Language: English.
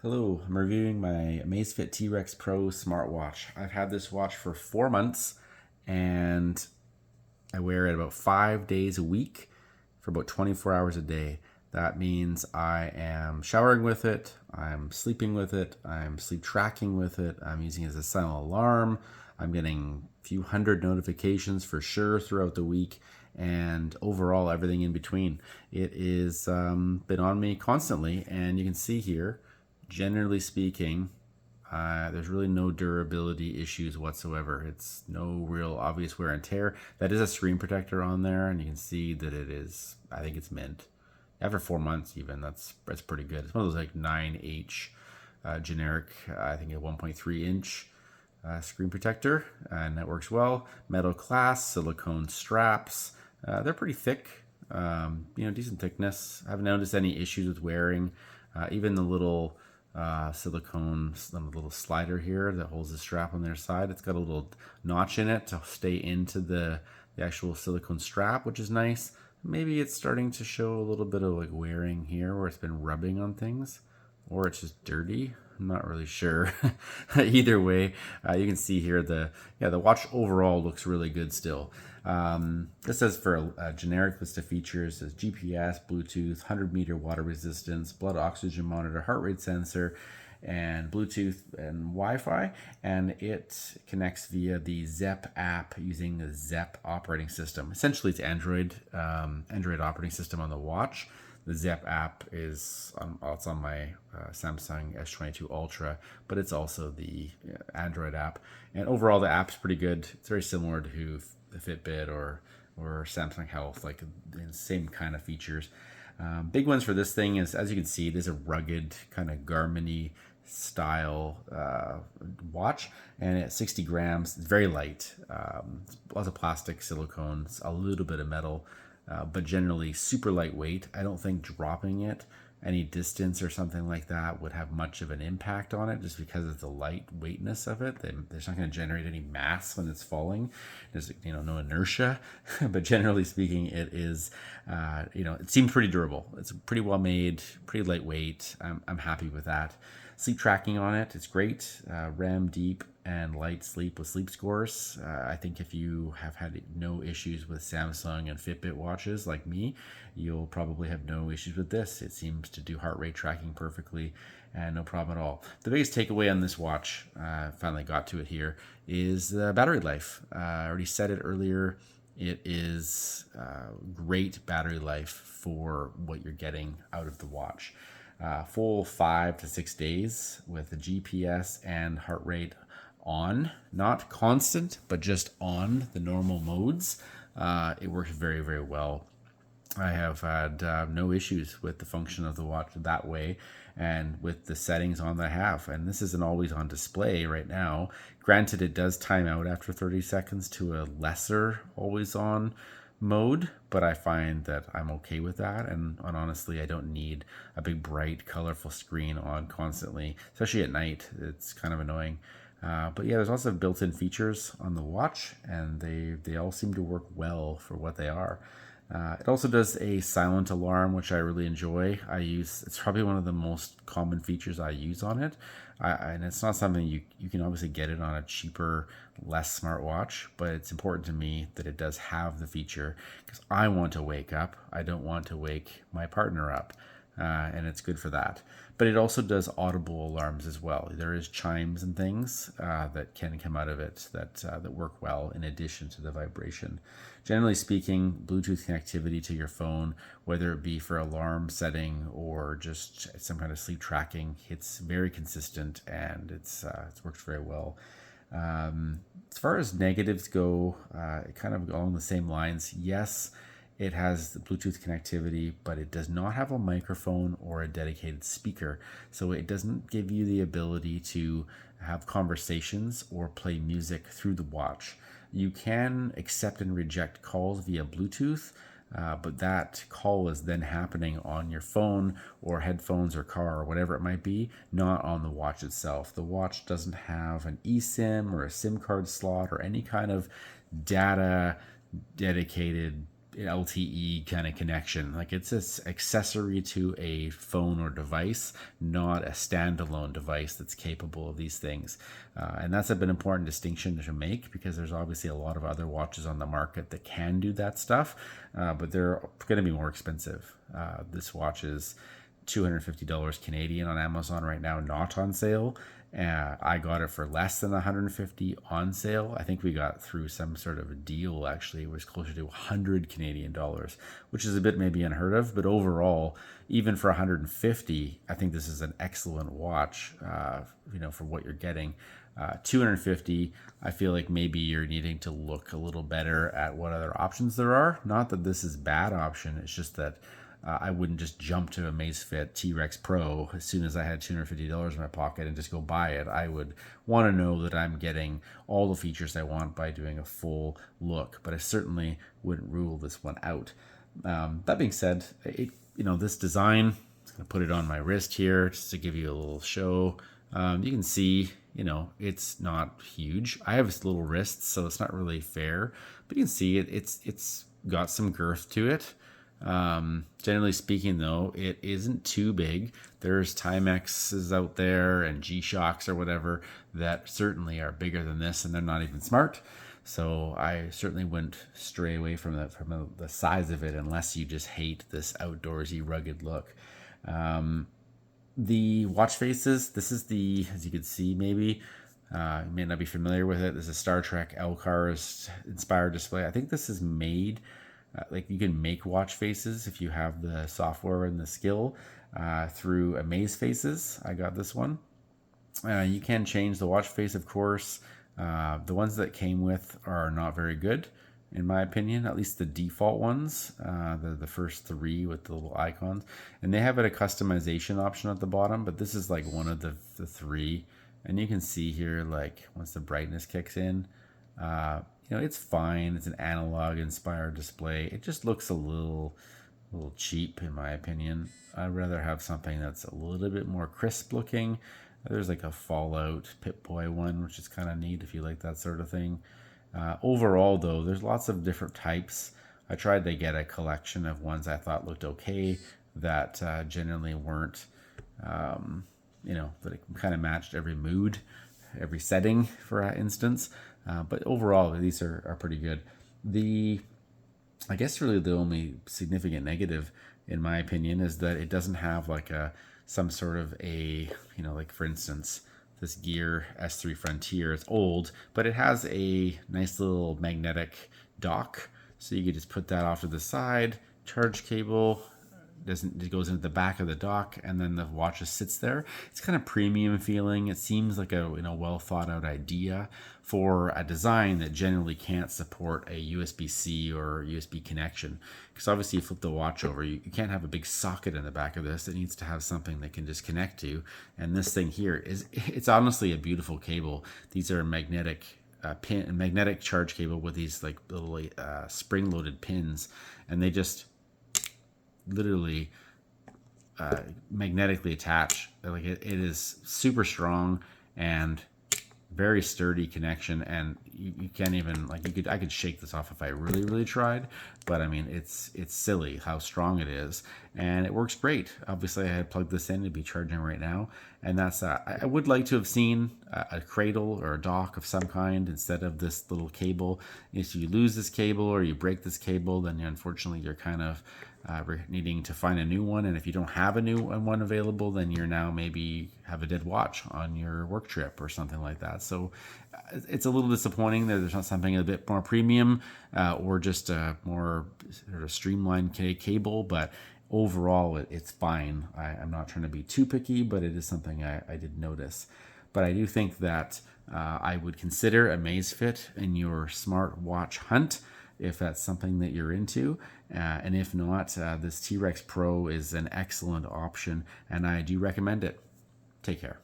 Hello, I'm reviewing my AmazFit T-Rex Pro smartwatch. I've had this watch for 4 months and I wear it about 5 days a week for about 24 hours a day. That means I am showering with it, I'm sleeping with it, I'm sleep tracking with it, I'm using it as a silent alarm, I'm getting a few hundred notifications for sure throughout the week, and overall everything in between. It is been on me constantly, and you can see here, generally speaking, there's really no durability issues whatsoever. It's no real obvious wear and tear. That is a screen protector on there, and you can see that it is, I think it's mint. After 4 months even, that's pretty good. It's one of those like 9H generic, I think a 1.3 inch screen protector, and that works well. Metal class, silicone straps. They're pretty thick, decent thickness. I haven't noticed any issues with wearing. Even the little silicone little slider here that holds the strap on their side, it's got a little notch in it to stay into the actual silicone strap, which is nice. Maybe it's starting to show a little bit of like wearing here where it's been rubbing on things, or it's just dirty. I'm not really sure. Either way, you can see here the watch overall looks really good still. This says for a generic list of features is GPS, Bluetooth, 100-meter water resistance, blood oxygen monitor, heart rate sensor, and Bluetooth and Wi-Fi, and it connects via the Zepp app using the Zepp operating system. Essentially, it's Android operating system on the watch. The Zepp app it's on my Samsung S22 Ultra, but it's also the Android app. And overall, the app's pretty good. It's very similar to the Fitbit or Samsung Health, like the same kind of features. Big ones for this thing is, as you can see, it is a rugged kind of Garmin-y style watch, and at 60 grams, it's very light. Lots of plastic, silicones, a little bit of metal, but generally super lightweight. I don't think dropping it any distance or something like that would have much of an impact on it, just because of the lightweightness of it. There's not going to generate any mass when it's falling. There's no inertia, but generally speaking, it is it seems pretty durable. It's pretty well made, pretty lightweight. I'm happy with that. Sleep tracking on it, it's great. REM, deep, and light sleep with sleep scores. I think if you have had no issues with Samsung and Fitbit watches like me, you'll probably have no issues with this. It seems to do heart rate tracking perfectly and no problem at all. The biggest takeaway on this watch, finally got to it here, is the battery life. I already said it earlier. It is great battery life for what you're getting out of the watch. Full 5 to 6 days with the GPS and heart rate on, not constant, but just on the normal modes. It works very, very well. I have had no issues with the function of the watch that way, and with the settings on that I have. And this isn't always on display right now. Granted, it does time out after 30 seconds to a lesser always on mode, but I find that I'm okay with that, and honestly, I don't need a big bright colorful screen on constantly, especially at night. It's kind of annoying. But yeah, there's lots of built-in features on the watch, and they all seem to work well for what they are. It also does a silent alarm, which I really enjoy. It's probably one of the most common features I use on it. And it's not something you can obviously get it on a cheaper, less smartwatch, but it's important to me that it does have the feature, because I want to wake up. I don't want to wake my partner up. And it's good for that. But it also does audible alarms as well. There is chimes and things that can come out of it that work well in addition to the vibration. Generally speaking, Bluetooth connectivity to your phone, whether it be for alarm setting or just some kind of sleep tracking, it's very consistent, and it's worked very well. As far as negatives go, kind of along the same lines, yes, it has the Bluetooth connectivity, but it does not have a microphone or a dedicated speaker. So it doesn't give you the ability to have conversations or play music through the watch. You can accept and reject calls via Bluetooth, but that call is then happening on your phone or headphones or car or whatever it might be, not on the watch itself. The watch doesn't have an eSIM or a SIM card slot or any kind of data dedicated LTE kind of connection. Like it's an accessory to a phone or device, not a standalone device that's capable of these things. And that's an important distinction to make, because there's obviously a lot of other watches on the market that can do that stuff, but they're going to be more expensive. This watch is $250 Canadian on Amazon right now, not on sale. I got it for less than $150 on sale. I think we got through some sort of a deal, actually. It was closer to $100 Canadian dollars, which is a bit maybe unheard of, but overall, even for $150, I think this is an excellent watch, for what you're getting. $250, I feel like maybe you're needing to look a little better at what other options there are. Not that this is a bad option, it's just that I wouldn't just jump to AmazFit T-Rex Pro as soon as I had $250 in my pocket and just go buy it. I would want to know that I'm getting all the features I want by doing a full look, but I certainly wouldn't rule this one out. That being said, this design, I'm going to put it on my wrist here just to give you a little show. You can see, it's not huge. I have little wrists, so it's not really fair, but you can see it's got some girth to it. Generally speaking, though, it isn't too big. There's Timexes out there and G-Shocks or whatever that certainly are bigger than this, and they're not even smart. So I certainly wouldn't stray away from the size of it unless you just hate this outdoorsy, rugged look. The watch faces, this is as you can see, maybe, you may not be familiar with it. This is Star Trek Elcar's inspired display. I think this is made, you can make watch faces if you have the software and the skill through AmazFaces. I got this one. You can change the watch face, of course. The ones that came with are not very good, in my opinion, at least the default ones, the first three with the little icons. And they have a customization option at the bottom, but this is like one of the three. And you can see here, once the brightness kicks in, it's fine. It's an analog inspired display. It just looks a little cheap, in my opinion. I'd rather have something that's a little bit more crisp looking. There's like a Fallout Pip-Boy one, which is kind of neat if you like that sort of thing. Overall, though, there's lots of different types. I tried to get a collection of ones I thought looked okay that generally weren't, that it kind of matched every mood, every setting, for instance. But overall, these are pretty good. I guess really the only significant negative, in my opinion, is that it doesn't have some sort of for instance, this Gear S3 Frontier. It's old, but it has a nice little magnetic dock, so you could just put that off to the side. Charge cable it goes into the back of the dock, and then the watch just sits there. It's kind of premium feeling. It seems like a well thought out idea for a design that generally can't support a USB-C or USB connection. Because obviously you flip the watch over, you can't have a big socket in the back of this. It needs to have something that can just connect to. And this thing here it's honestly a beautiful cable. These are magnetic charge cable with these little spring-loaded pins, and they just literally magnetically attach. It is super strong and very sturdy connection, and you can't even I could shake this off if I really tried, but I mean it's silly how strong it is, and it works great. Obviously I had plugged this in to be charging right now, and that's I would like to have seen a cradle or a dock of some kind instead of this little cable. If you lose this cable or you break this cable, then unfortunately you're kind of needing to find a new one, and if you don't have a new one available, then you're now maybe have a dead watch on your work trip or something like that. So it's a little disappointing that there's not something a bit more premium or just a more sort of streamlined cable, but overall it's fine. I'm not trying to be too picky, but it is something I did notice. But I do think that I would consider AmazFit in your smartwatch hunt if that's something that you're into. And if not, this T-Rex Pro is an excellent option, and I do recommend it. Take care.